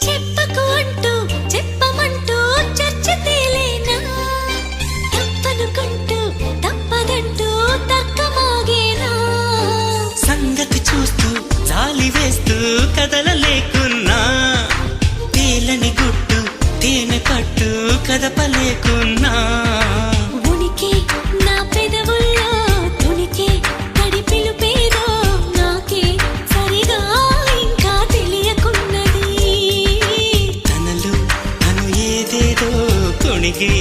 చెప్పకు అంటూ చెప్పమంటూ చర్చ తేలేనా తప్పనుకుంటూ తప్పదంటూ తక్కమాగేనా సంగతి చూస్తూ జాలి వేస్తూ కదలలేకున్నా తేలని గుట్టు తేనె పట్టు కదపలేకున్నా ఉనికి నా పెదవుల్లో తునికి తడి పిలుపేదో నాకే సరిగా ఇంకా తెలియకున్నది తనలో తను ఏదేదో కొణిగి